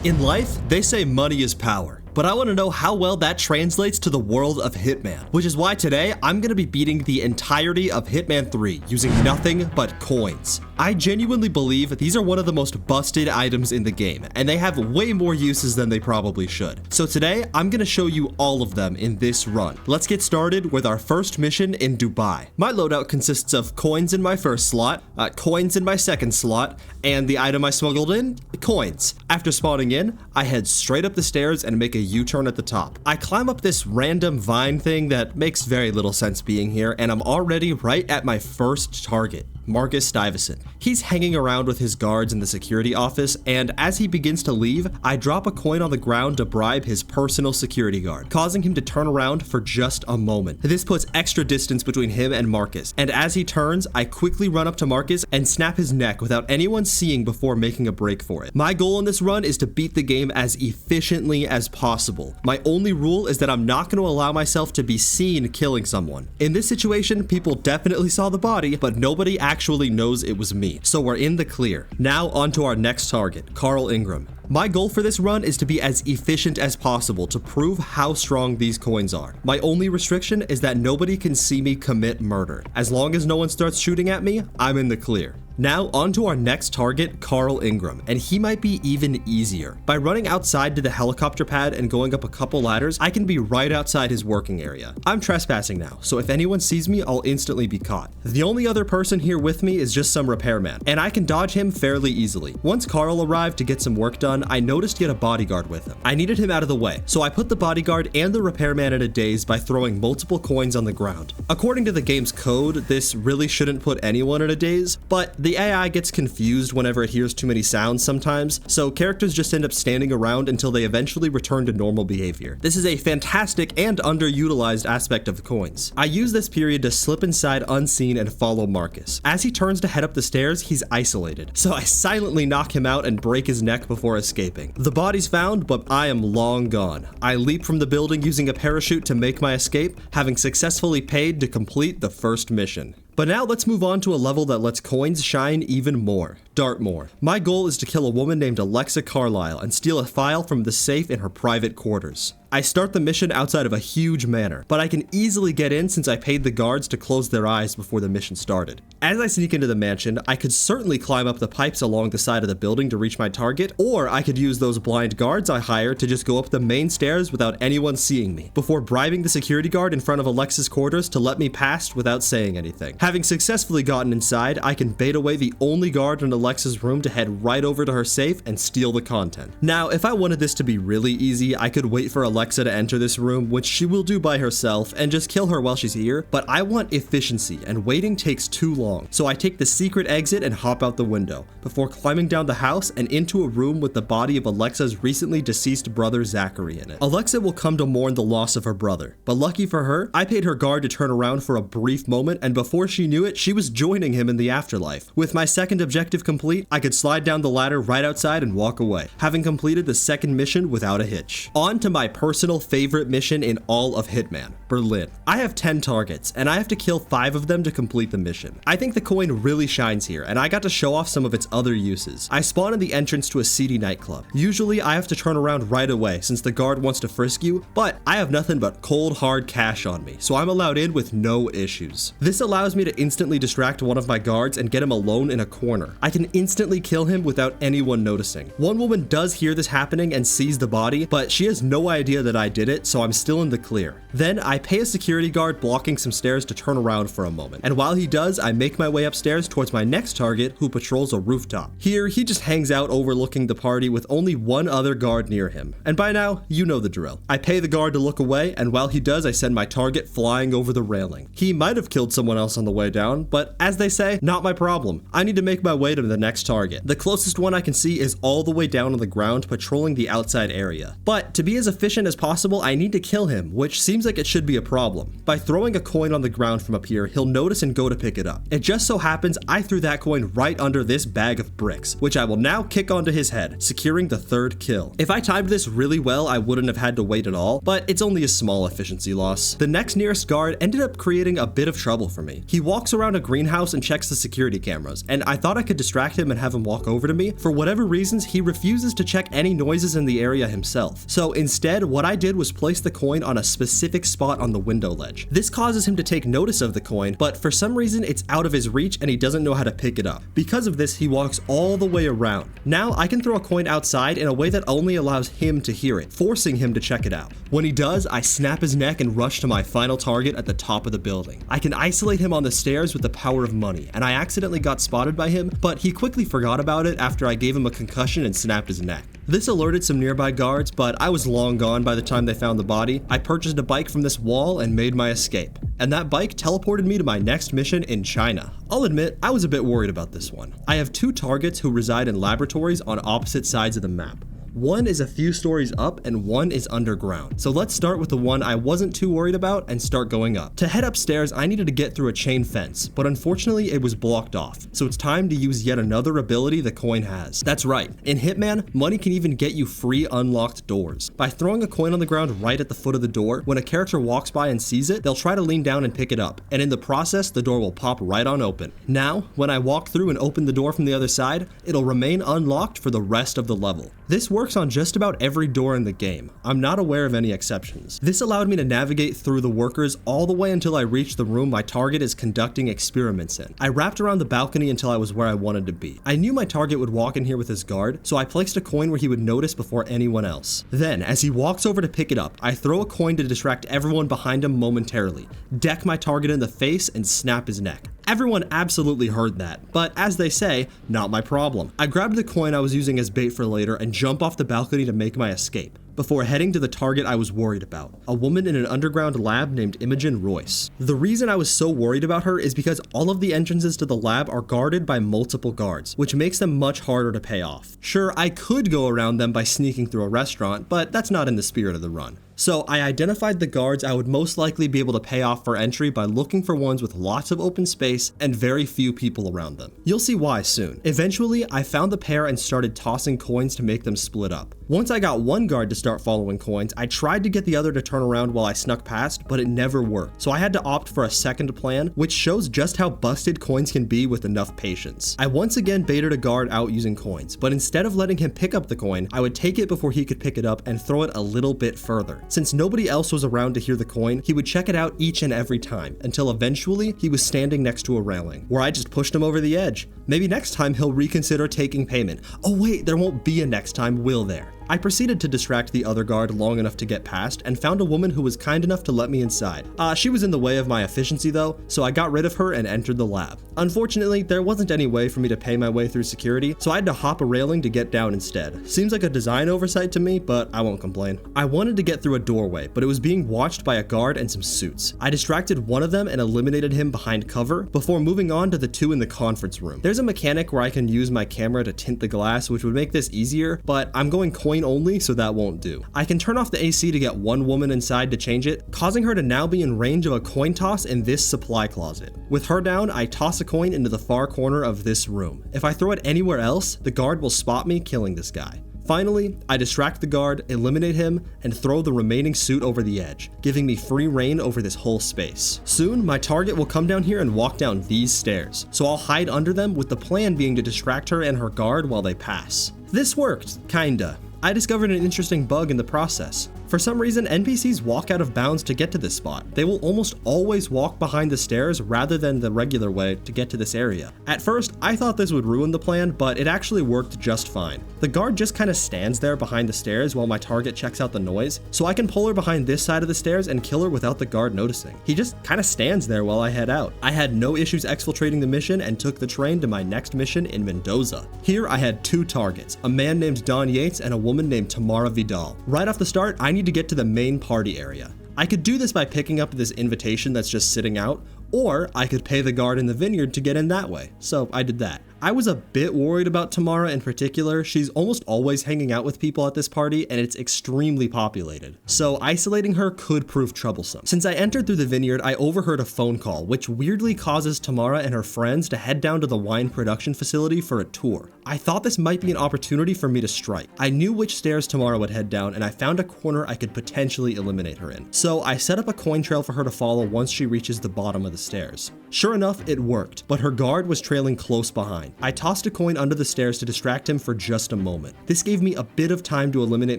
In life, they say money is power, but I want to know how well that translates to the world of Hitman, which is why today I'm going to be beating the entirety of Hitman 3 using nothing but coins. I genuinely believe these are one of the most busted items in the game, and they have way more uses than they probably should. So today, I'm going to show you all of them in this run. Let's get started with our first mission in Dubai. My loadout consists of coins in my first slot, coins in my second slot, and the item I smuggled in, coins. After spawning in, I head straight up the stairs and make a U-turn at the top. I climb up this random vine thing that makes very little sense being here, and I'm already right at my first target. Marcus Stuyvesant. He's hanging around with his guards in the security office, and as he begins to leave, I drop a coin on the ground to bribe his personal security guard, causing him to turn around for just a moment. This puts extra distance between him and Marcus, and as he turns, I quickly run up to Marcus and snap his neck without anyone seeing before making a break for it. My goal in this run is to beat the game as efficiently as possible. My only rule is that I'm not going to allow myself to be seen killing someone. In this situation, people definitely saw the body, but nobody actually knows it was me, so we're in the clear. Now on to our next target, Carl Ingram. My goal for this run is to be as efficient as possible to prove how strong these coins are. My only restriction is that nobody can see me commit murder. As long as no one starts shooting at me, I'm in the clear. Now on to our next target, Carl Ingram, and he might be even easier. By running outside to the helicopter pad and going up a couple ladders, I can be right outside his working area. I'm trespassing now, so if anyone sees me, I'll instantly be caught. The only other person here with me is just some repairman, and I can dodge him fairly easily. Once Carl arrived to get some work done, I noticed he had a bodyguard with him. I needed him out of the way, so I put the bodyguard and the repairman in a daze by throwing multiple coins on the ground. According to the game's code, this really shouldn't put anyone in a daze, but the AI gets confused whenever it hears too many sounds sometimes, so characters just end up standing around until they eventually return to normal behavior. This is a fantastic and underutilized aspect of the coins. I use this period to slip inside unseen and follow Marcus. As he turns to head up the stairs, he's isolated, so I silently knock him out and break his neck before escaping. The body's found, but I am long gone. I leap from the building using a parachute to make my escape, having successfully paid to complete the first mission. But now let's move on to a level that lets coins shine even more, Dartmoor. My goal is to kill a woman named Alexa Carlisle and steal a file from the safe in her private quarters. I start the mission outside of a huge manor, but I can easily get in since I paid the guards to close their eyes before the mission started. As I sneak into the mansion, I could certainly climb up the pipes along the side of the building to reach my target, or I could use those blind guards I hired to just go up the main stairs without anyone seeing me, before bribing the security guard in front of Alexa's quarters to let me past without saying anything. Having successfully gotten inside, I can bait away the only guard in Alexa's room to head right over to her safe and steal the content. Now, if I wanted this to be really easy, I could wait for Alexa to enter this room, which she will do by herself, and just kill her while she's here, but I want efficiency, and waiting takes too long, so I take the secret exit and hop out the window, before climbing down the house and into a room with the body of Alexa's recently deceased brother Zachary in it. Alexa will come to mourn the loss of her brother, but lucky for her, I paid her guard to turn around for a brief moment, and before she knew it, she was joining him in the afterlife. With my second objective complete, I could slide down the ladder right outside and walk away, having completed the second mission without a hitch. On to my personal favorite mission in all of Hitman, Berlin. I have 10 targets, and I have to kill 5 of them to complete the mission. I think the coin really shines here, and I got to show off some of its other uses. I spawn in the entrance to a seedy nightclub. Usually, I have to turn around right away since the guard wants to frisk you, but I have nothing but cold hard cash on me, so I'm allowed in with no issues. This allows me to instantly distract one of my guards and get him alone in a corner. I can instantly kill him without anyone noticing. One woman does hear this happening and sees the body, but she has no idea that I did it, so I'm still in the clear. Then I pay a security guard blocking some stairs to turn around for a moment, and while he does, I make my way upstairs towards my next target, who patrols a rooftop. Here, he just hangs out overlooking the party with only one other guard near him, and by now, you know the drill. I pay the guard to look away, and while he does, I send my target flying over the railing. He might have killed someone else on the way down, but as they say, not my problem. I need to make my way to the next target. The closest one I can see is all the way down on the ground patrolling the outside area. But to be as efficient as possible, I need to kill him, which seems like it should be a problem. By throwing a coin on the ground from up here, he'll notice and go to pick it up. It just so happens I threw that coin right under this bag of bricks, which I will now kick onto his head, securing the third kill. If I timed this really well, I wouldn't have had to wait at all, but it's only a small efficiency loss. The next nearest guard ended up creating a bit of trouble for me. He walks around a greenhouse and checks the security cameras, and I thought I could distract distract him and have him walk over to me, for whatever reasons, he refuses to check any noises in the area himself. So instead, what I did was place the coin on a specific spot on the window ledge. This causes him to take notice of the coin, but for some reason it's out of his reach and he doesn't know how to pick it up. Because of this, he walks all the way around. Now I can throw a coin outside in a way that only allows him to hear it, forcing him to check it out. When he does, I snap his neck and rush to my final target at the top of the building. I can isolate him on the stairs with the power of money, and I accidentally got spotted by him, but he quickly forgot about it after I gave him a concussion and snapped his neck. This alerted some nearby guards, but I was long gone by the time they found the body. I purchased a bike from this wall and made my escape. And that bike teleported me to my next mission in China. I'll admit, I was a bit worried about this one. I have two targets who reside in laboratories on opposite sides of the map. One is a few stories up and one is underground. So let's start with the one I wasn't too worried about and start going up. To head upstairs, I needed to get through a chain fence, but unfortunately it was blocked off. So it's time to use yet another ability the coin has. That's right, in Hitman, money can even get you free unlocked doors. By throwing a coin on the ground right at the foot of the door, when a character walks by and sees it, they'll try to lean down and pick it up, and in the process, the door will pop right on open. Now, when I walk through and open the door from the other side, it'll remain unlocked for the rest of the level. This works on just about every door in the game. I'm not aware of any exceptions. This allowed me to navigate through the workers all the way until I reached the room my target is conducting experiments in. I wrapped around the balcony until I was where I wanted to be. I knew my target would walk in here with his guard, so I placed a coin where he would notice before anyone else. Then, as he walks over to pick it up, I throw a coin to distract everyone behind him momentarily, deck my target in the face, and snap his neck. Everyone absolutely heard that, but as they say, not my problem. I grabbed the coin I was using as bait for later and jump off the balcony to make my escape, before heading to the target I was worried about, a woman in an underground lab named Imogen Royce. The reason I was so worried about her is because all of the entrances to the lab are guarded by multiple guards, which makes them much harder to pay off. Sure, I could go around them by sneaking through a restaurant, but that's not in the spirit of the run. So I identified the guards I would most likely be able to pay off for entry by looking for ones with lots of open space and very few people around them. You'll see why soon. Eventually, I found the pair and started tossing coins to make them split up. Once I got one guard to start following coins, I tried to get the other to turn around while I snuck past, but it never worked. So I had to opt for a second plan, which shows just how busted coins can be with enough patience. I once again baited a guard out using coins, but instead of letting him pick up the coin, I would take it before he could pick it up and throw it a little bit further. Since nobody else was around to hear the coin, he would check it out each and every time, until eventually he was standing next to a railing, where I just pushed him over the edge. Maybe next time he'll reconsider taking payment. Oh wait, there won't be a next time, will there? I proceeded to distract the other guard long enough to get past and found a woman who was kind enough to let me inside. She was in the way of my efficiency though, so I got rid of her and entered the lab. Unfortunately, there wasn't any way for me to pay my way through security, so I had to hop a railing to get down instead. Seems like a design oversight to me, but I won't complain. I wanted to get through a doorway, but it was being watched by a guard and some suits. I distracted one of them and eliminated him behind cover before moving on to the two in the conference room. There's a mechanic where I can use my camera to tint the glass, which would make this easier, but I'm going coin only, so that won't do. I can turn off the AC to get one woman inside to change it, causing her to now be in range of a coin toss in this supply closet. With her down, I toss a coin into the far corner of this room. If I throw it anywhere else, the guard will spot me killing this guy. Finally, I distract the guard, eliminate him, and throw the remaining suit over the edge, giving me free reign over this whole space. Soon, my target will come down here and walk down these stairs, so I'll hide under them with the plan being to distract her and her guard while they pass. This worked, kinda. I discovered an interesting bug in the process. For some reason, NPCs walk out of bounds to get to this spot. They will almost always walk behind the stairs rather than the regular way to get to this area. At first, I thought this would ruin the plan, but it actually worked just fine. The guard just kind of stands there behind the stairs while my target checks out the noise, so I can pull her behind this side of the stairs and kill her without the guard noticing. He just kind of stands there while I head out. I had no issues exfiltrating the mission and took the train to my next mission in Mendoza. Here I had two targets, a man named Don Yates and a woman named Tamara Vidal. Right off the start, I need to get to the main party area. I could do this by picking up this invitation that's just sitting out, or I could pay the guard in the vineyard to get in that way, so I did that. I was a bit worried about Tamara in particular. She's almost always hanging out with people at this party and it's extremely populated, so isolating her could prove troublesome. Since I entered through the vineyard, I overheard a phone call, which weirdly causes Tamara and her friends to head down to the wine production facility for a tour. I thought this might be an opportunity for me to strike. I knew which stairs Tamara would head down and I found a corner I could potentially eliminate her in. So I set up a coin trail for her to follow once she reaches the bottom of the stairs. Sure enough, it worked, but her guard was trailing close behind. train. I tossed a coin under the stairs to distract him for just a moment. This gave me a bit of time to eliminate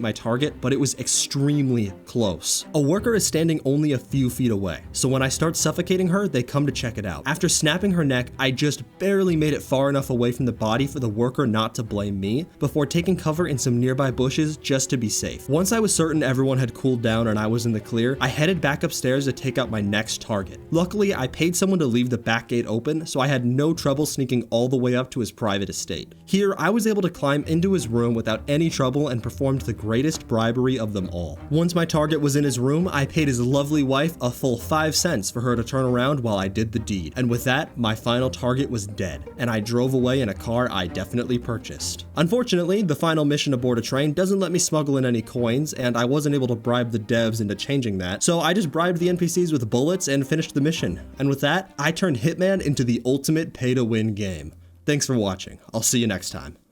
my target, but it was extremely close. A worker is standing only a few feet away, so when I start suffocating her, they come to check it out. After snapping her neck, I just barely made it far enough away from the body for the worker not to blame me, before taking cover in some nearby bushes just to be safe. Once I was certain everyone had cooled down and I was in the clear, I headed back upstairs to take out my next target. Luckily, I paid someone to leave the back gate open, so I had no trouble sneaking all the way up to his private estate. Here, I was able to climb into his room without any trouble and performed the greatest bribery of them all. Once my target was in his room, I paid his lovely wife a full 5 cents for her to turn around while I did the deed. And with that, my final target was dead, and I drove away in a car I definitely purchased. Unfortunately, the final mission aboard a train doesn't let me smuggle in any coins, and I wasn't able to bribe the devs into changing that, so I just bribed the NPCs with bullets and finished the mission. And with that, I turned Hitman into the ultimate pay-to-win game. Thanks for watching. I'll see you next time.